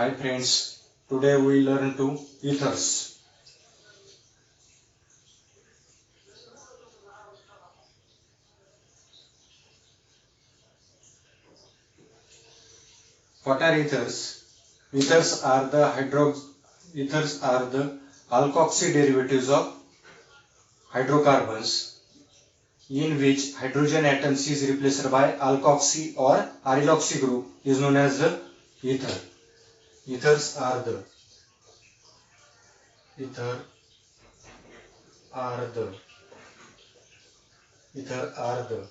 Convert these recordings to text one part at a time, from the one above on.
Hi friends, today we learn to ethers. What are ethers? Ethers are the alkoxy derivatives of hydrocarbons in which hydrogen atoms is replaced by alkoxy or aryloxy group is known as the ether. Ethers are the ether are the ether are the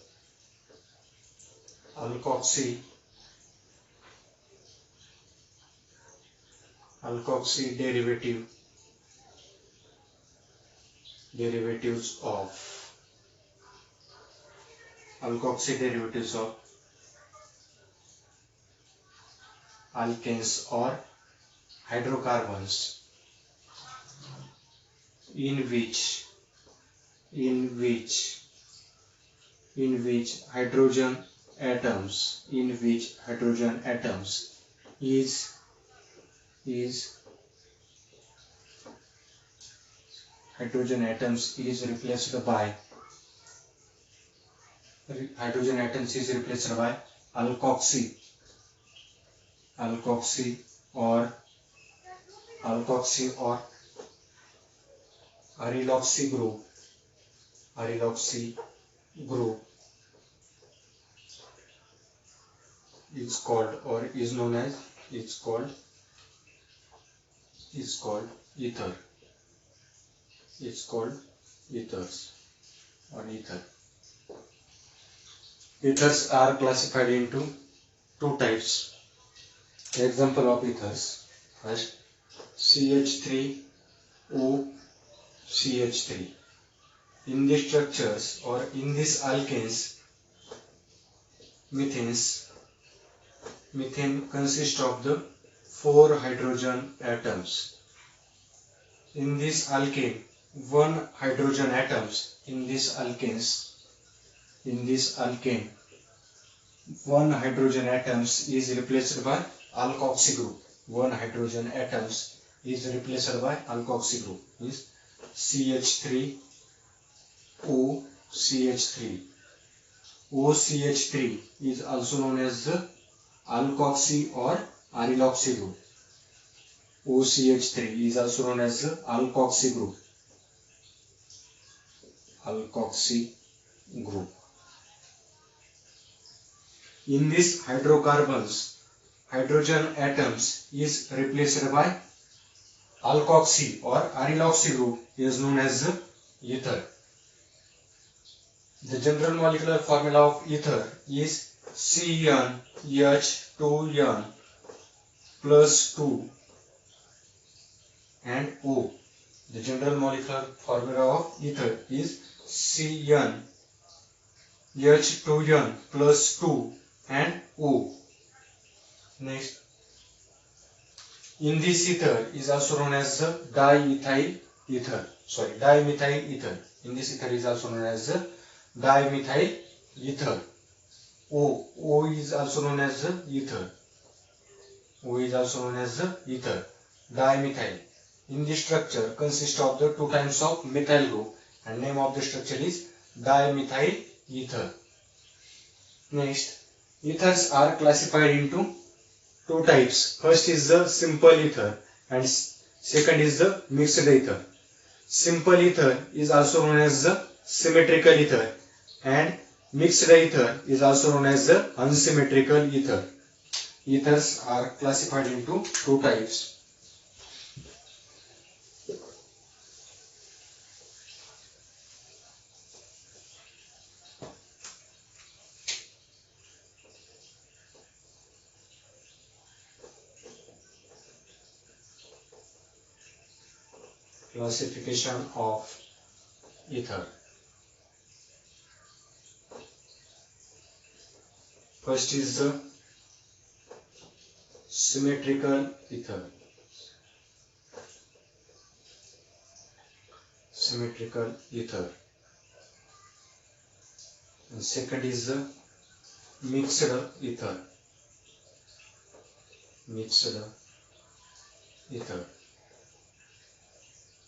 alkoxy derivatives of alkanes or hydrocarbons in which hydrogen atoms is replaced by alkoxy or aryloxy group is called or is known as ether. It's called ethers or ether. Ethers are classified into two types. Example of ethers: first, CH3O CH3. In these structures or in these alkanes, methane consists of the 4 hydrogen atoms. In this alkane, one hydrogen atoms one hydrogen atoms is replaced by alkoxy group. One hydrogen atoms is replaced by alkoxy group. Is CH3O CH3. OCH3 is also known as the alkoxy or aryloxy group. OCH3 is also known as the alkoxy group. In these hydrocarbons, hydrogen atoms is replaced by alkoxy or aryloxy group is known as the ether. The general molecular formula of ether is CnH2n plus 2 and O. The general molecular formula of ether is CnH2n plus 2 and O. Next, in this ether is also known as the dimethyl ether. In this ether is also known as the dimethyl ether. O is also known as the ether. Dimethyl. In this structure consists of the 2 times of methyl group and name of the structure is dimethyl ether. Next, ethers are classified into 2 types. First is the simple ether and second is the mixed ether. Simple ether is also known as the symmetrical ether and mixed ether is also known as the unsymmetrical ether. Ethers are classified into 2 types. Classification of ether. First is the symmetrical ether. And second is the mixed ether. ether.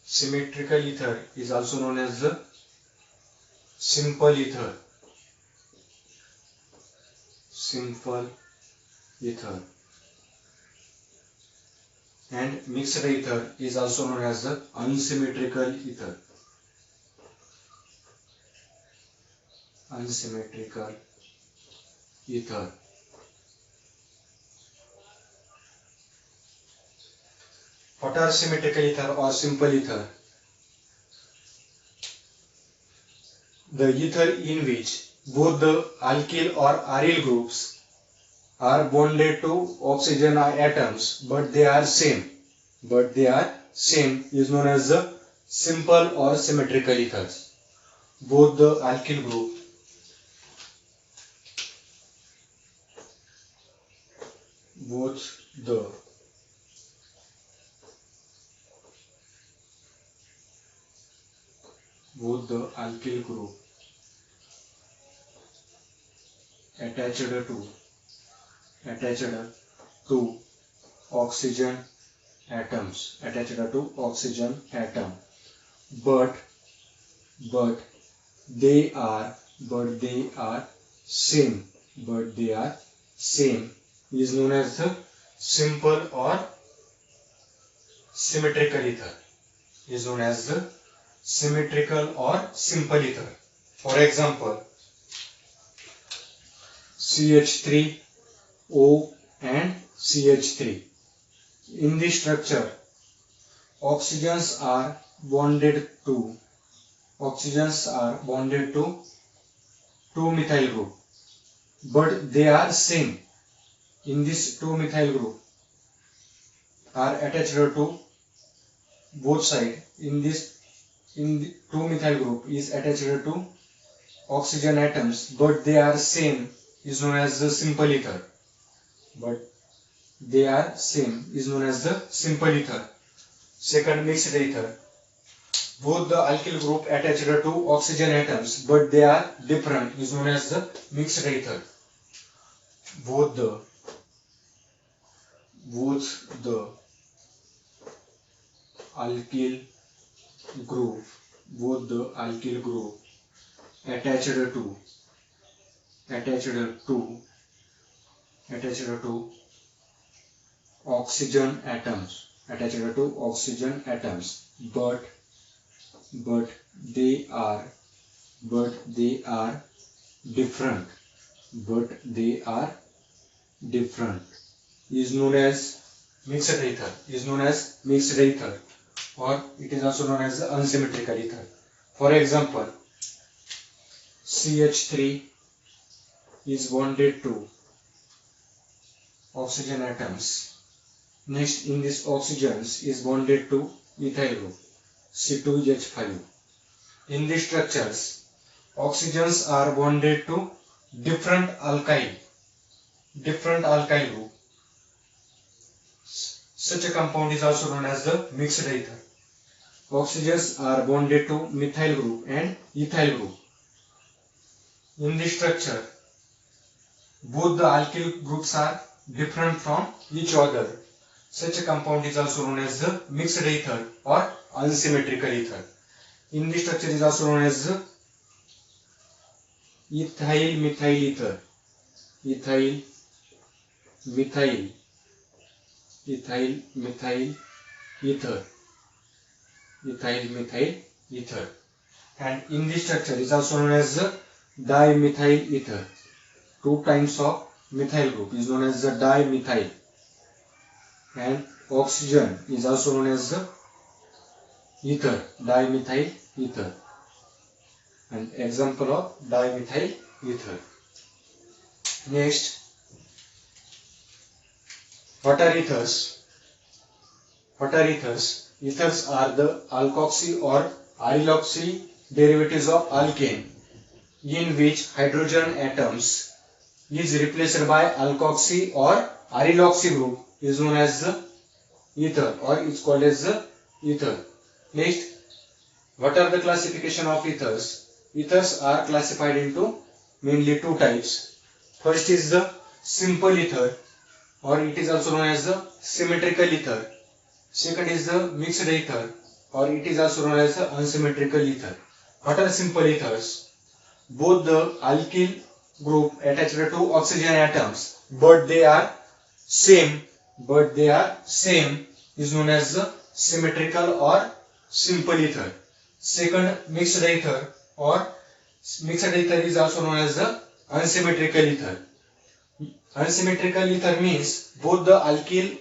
Symmetrical ether is also known as the simple ether. Simple ether. And mixed ether is also known as the unsymmetrical ether. Unsymmetrical ether. What are symmetrical ether or simple ether? The ether in which both the alkyl or aryl groups are bonded to oxygen atoms, but they are same. Is known as the simple or symmetrical ethers. Both the alkyl group alkyl group attached to oxygen atoms, but they are same, is known as the simple or symmetrical ether. Simple ether. For example, CH3O and CH3. In this structure, oxygens are bonded to 2-methyl group, but they are same. In this 2-methyl group are attached to both sides. In the 2-methyl group is attached to oxygen atoms, but they are same, is known as the simple ether. Second, mixed ether. Both the alkyl group attached to oxygen atoms, but they are different, is known as the mixed ether. Both the alkyl group attached to oxygen atoms, but they are different, is known as mixed ether, or it is also known as the unsymmetrical ether. For example, CH3 is bonded to oxygen atoms. Next, in this oxygens is bonded to ethyl group, C2H5. In these structures, oxygens are bonded to different alkyl group. Such a compound is also known as the mixed ether. Oxygens are bonded to methyl group and ethyl group. In this structure, both the alkyl groups are different from each other. Such a compound is also known as the mixed ether or unsymmetrical ether. In this structure is also known as the ethyl methyl ether. And in this structure is also known as the dimethyl ether. 2 times of methyl group is known as the dimethyl. And oxygen is also known as the ether, dimethyl ether. An example of dimethyl ether. Next, what are ethers? Ethers are the alkoxy or allyloxy derivatives of alkane, in which hydrogen atoms is replaced by alkoxy or allyloxy group, is known as the ether, or is called as the ether. Next, what are the classification of ethers? Ethers are classified into mainly 2 types. First is the simple ether, or it is also known as the symmetrical ether. Second is the mixed ether, or it is also known as the unsymmetrical ether. What are simple ethers? Both the alkyl group attached to oxygen atoms, but they are same, is known as the symmetrical or simple ether. Second, mixed ether or mixed ether is also known as the unsymmetrical ether. Unsymmetrical ether means both the alkyl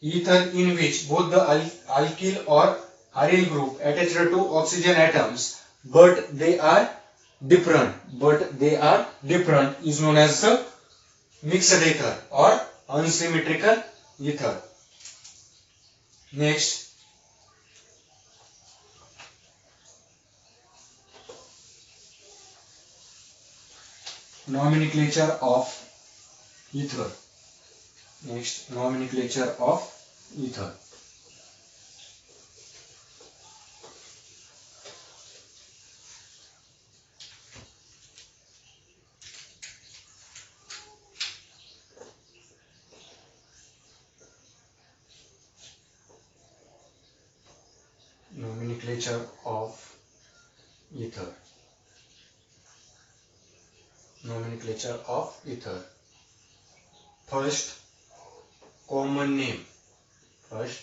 ether in which both the alkyl or aryl group attached to oxygen atoms, but they are different is known as the mixed ether or unsymmetrical ether. Next, nomenclature of ether. Next, nomenclature of ether. Nomenclature of ether. Nomenclature of ether. First, common name. First,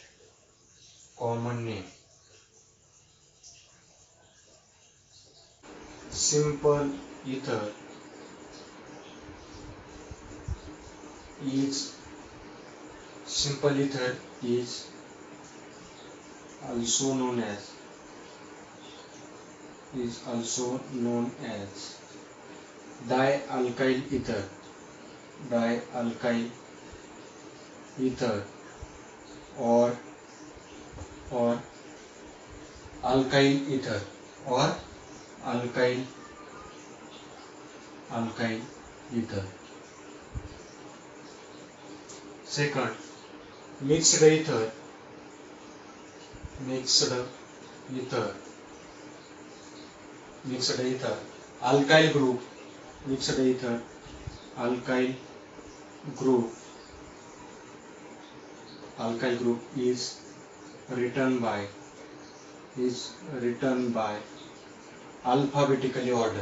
common name. Simple ether is also known as dialkyl ether, or alkyl ether or alkyl ether. Second, mixed ether. Alkyl group. Mixed ether. Alkyl group is written by alphabetically order.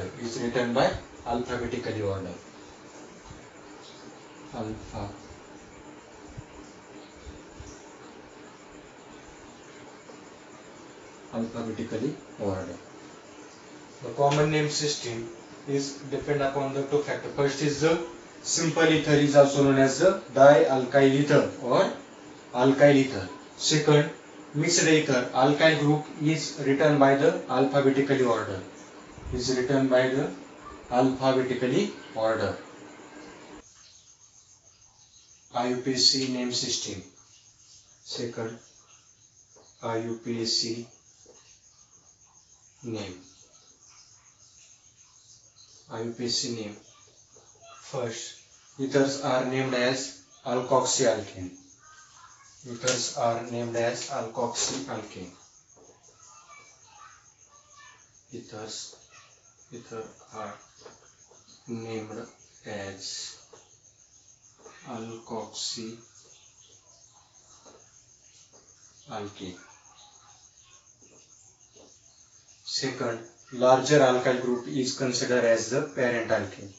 Alphabetically ordered. The common name system is depend upon the two factors. First is the simple ether is also known as the dialkyl ether or alkyl ether. Second, mixed ether, alkyl group is written by the alphabetically order. IUPAC name system. Second, IUPAC name. First, ethers are named as alkoxyalkane. Ethers are named as alkoxyalkane. Ethers are named as alkoxyalkane. Second, larger alkyl group is considered as the parent alkane.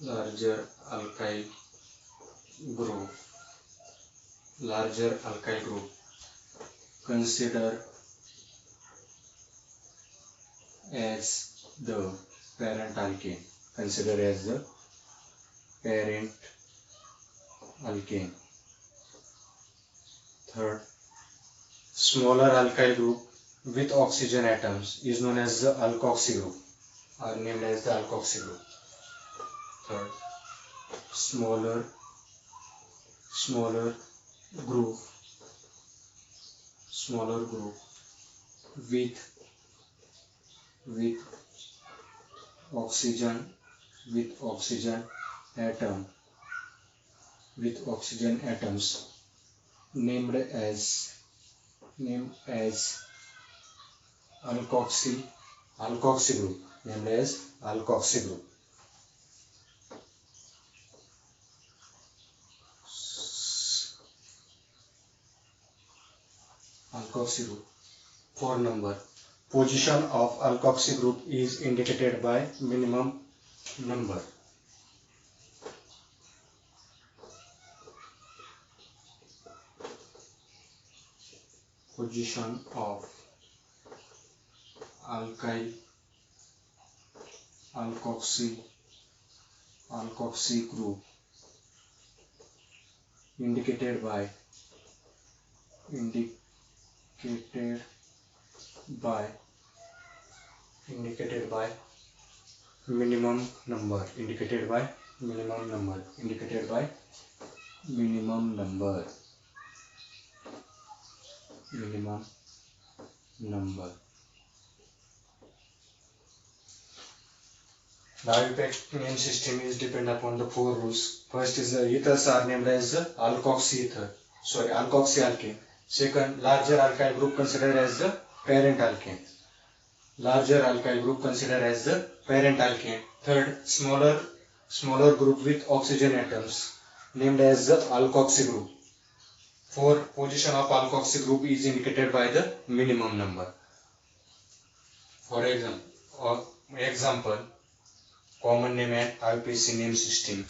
Larger alkyl group considered as the parent alkane. Third, smaller alkyl group with oxygen atoms is known as the alkoxy group, are named as the alkoxy group. Third, smaller group with oxygen atoms named as alkoxy group. alkoxy group. 4 number. Position of alkoxy group is indicated by minimum number. Position of alkoxy group indicated by minimum number. The IUPAC name system is depend upon the 4 rules. First is the ethers are named as alkoxy alkene. Second, larger alkyl group considered as the parent alkane. Third, smaller group with oxygen atoms named as the alkoxy group. Fourth, position of alkoxy group is indicated by the minimum number. For example, common name and IUPAC name system.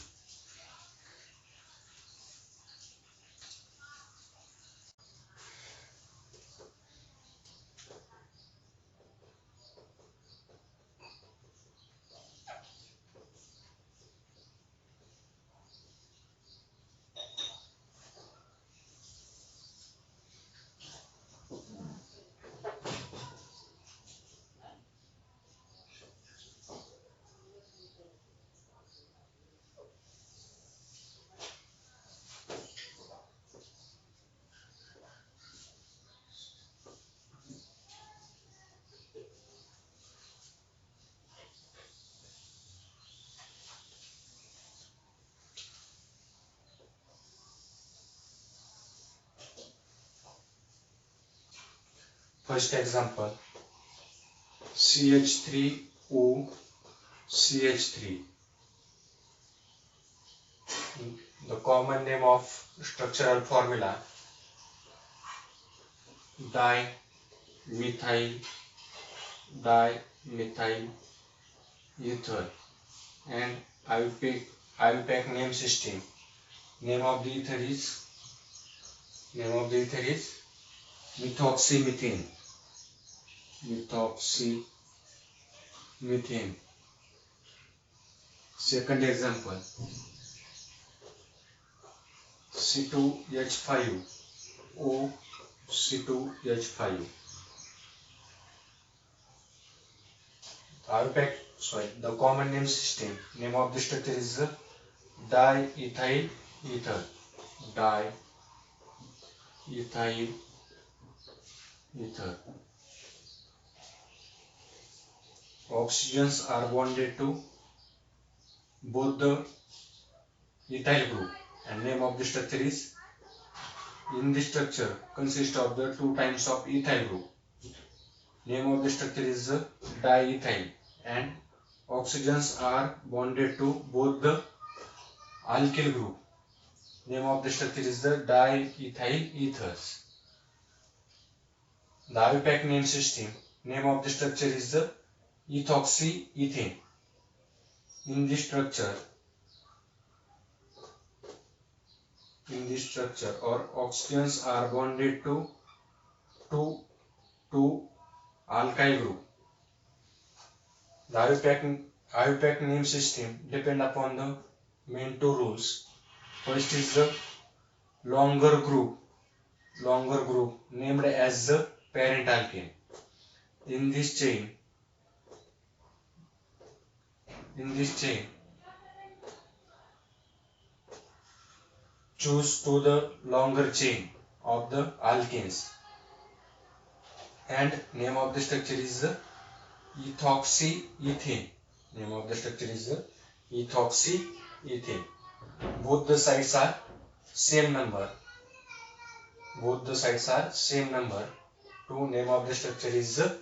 First example, CH3OCH3. The common name of structural formula dimethyl ether, and IUPAC name system. Name of the ether is methoxymethane. Second example, C2H5O. The common name system. Name of the structure is diethyl ether. Oxygens are bonded to both the ethyl group, and name of the structure is, in this structure consists of the 2 times of ethyl group. Name of the structure is diethyl, and oxygens are bonded to both the alkyl group. Name of the structure is the diethyl ethers. The IUPAC name system. Name of the structure is the ethoxyethane. In this structure, or oxygens are bonded to alkyl group. The IUPAC name system depend upon the main 2 rules. First is the longer group named as the parent alkane. In this chain, choose to the longer chain of the alkanes, and name of the structure is the ethoxyethane. Both the sides are same number. To name of the structure is the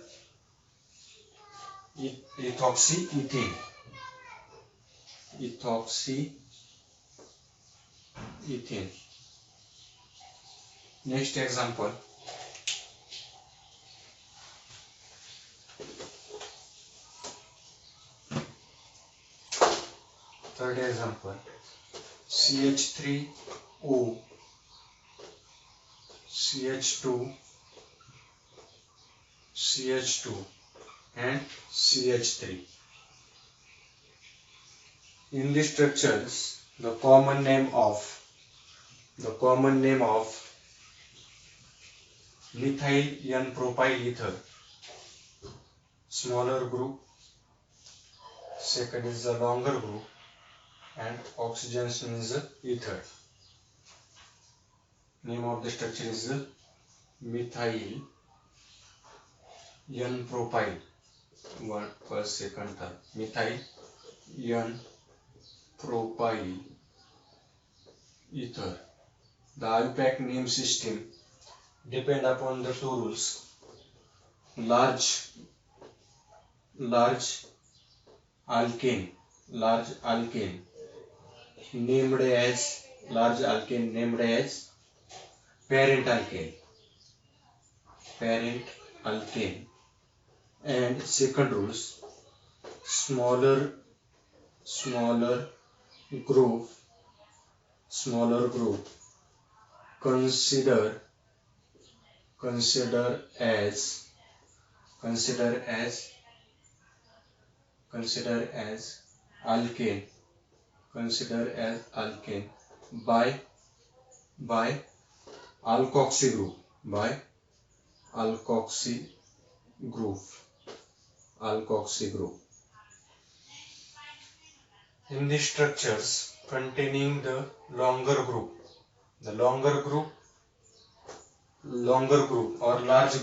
ethoxyethane. Next example, Third example, CH3O, CH2, CH2 and CH3. In these structures, the common name of methyl N-propyl ether, smaller group, second is the longer group, and oxygen means ether. Name of the structure is methyl N-propyl. One first, second, third. Methyl N-propyl ether. The IUPAC name system depend upon the two rules. Large alkane named as parent alkane, and second rules, smaller group consider as alkane by alkoxy group. In these structures containing the longer group or large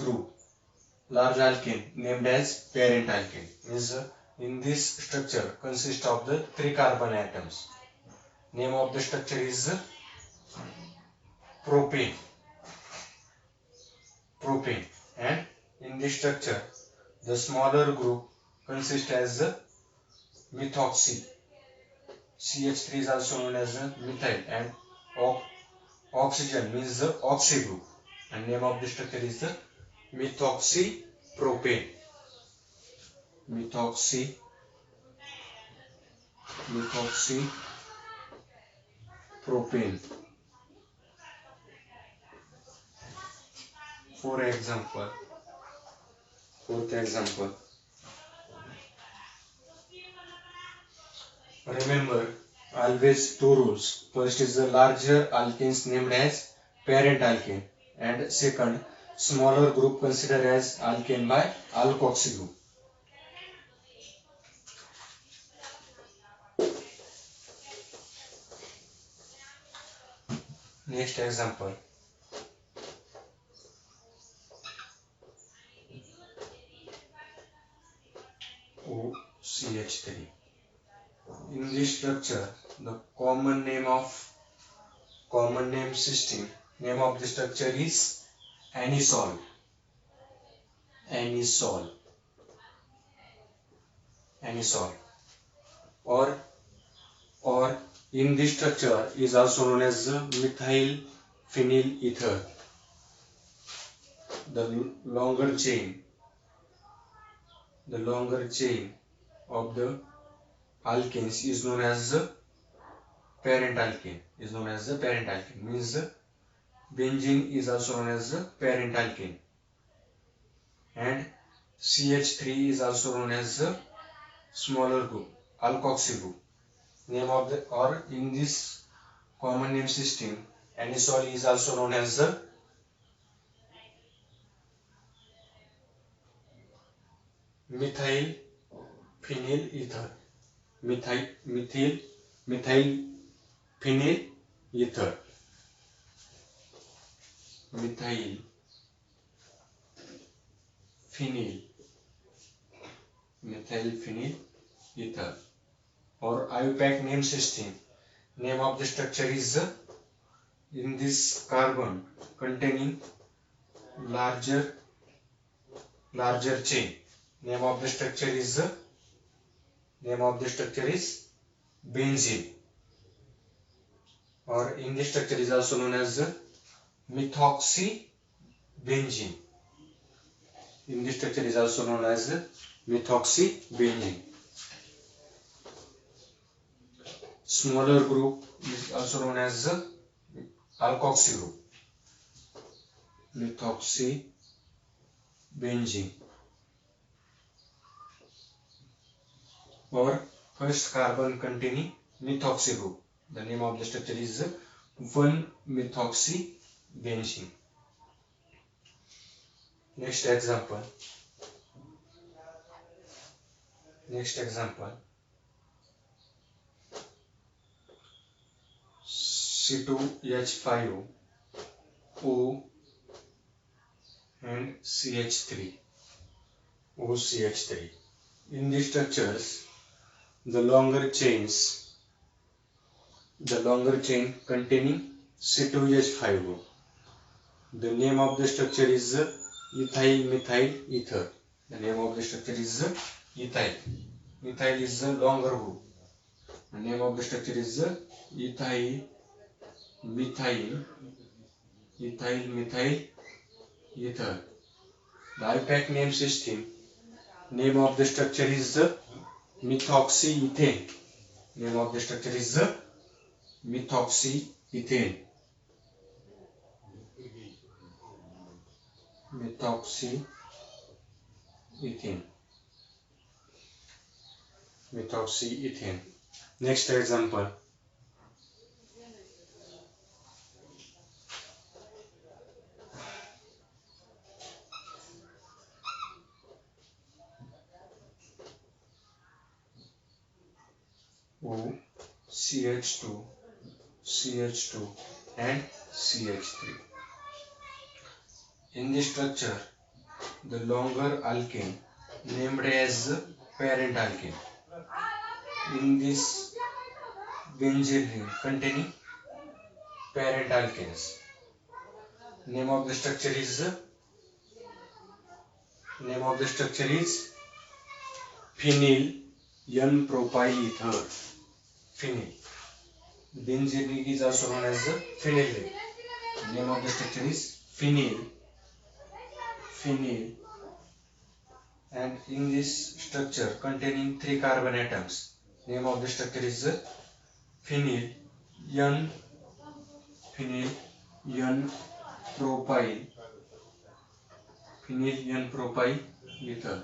alkane named as parent alkane, means in this structure consists of the 3 carbon atoms. Name of the structure is propane, and in this structure the smaller group consists as methoxy. CH3 is also known as methyl, and oxygen means the oxy group, and name of the structure is the methoxypropane. Fourth example. Remember always two rules. First is the larger alkanes named as parent alkane, and second, smaller group considered as alkane by alkoxy group. Next example. OCH3. In this structure, the common name system, name of the structure is anisole. Or in this structure is also known as methyl phenyl ether. The longer chain of the alkanes is known as the parent alkane. Means benzene is also known as the parent alkane, and CH3 is also known as the smaller group, alkoxy group. Name of the, or in this common name system, anisole is also known as the methyl phenyl ether. Methyl phenyl ether. Methyl phenyl ether. Or IUPAC name system. Name of the structure is in this carbon containing larger chain. Name of the structure is benzene. Or in this structure is also known as methoxybenzene. smaller group is also known as the alkoxy group. Methoxybenzene, or first carbon containing methoxy group. The name of the structure is 1-methoxybenzene. Next example. C2H5O and CH3, OCH3. In these structures, the longer chain containing C2H5O. The name of the structure is ethyl methyl ether. The name of the structure is ethyl. Methyl is the longer group. The name of the structure is ethyl methyl ether. The IUPAC name system. Name of the structure is methoxyethane. Name of the structure is methoxyethane. Methoxyethane. Next example. OCH2, CH2 and CH3. In this structure, the longer alkane named as parent alkane. In this benzene ring containing parent alkanes. Name of the structure is phenyl N-propyl ether. Phenyl. Benzene ring is also known as the phenyl ring. Name of the structure is phenyl. And in this structure containing 3 carbon atoms, name of the structure is phenyl N-propyl ether.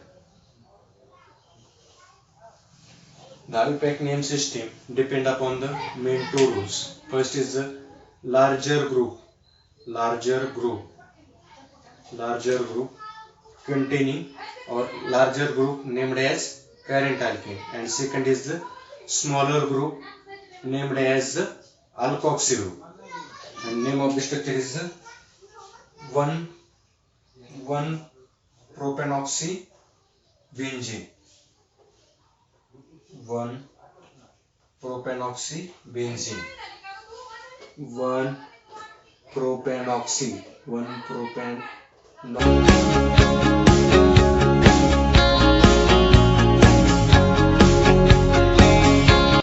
The IUPAC name system depend upon the main 2 rules. First is the larger group containing or larger group named as parent alkane, and second is the smaller group named as alkoxy group. And name of the structure is 1-propanoxybenzene. 1-propanoxy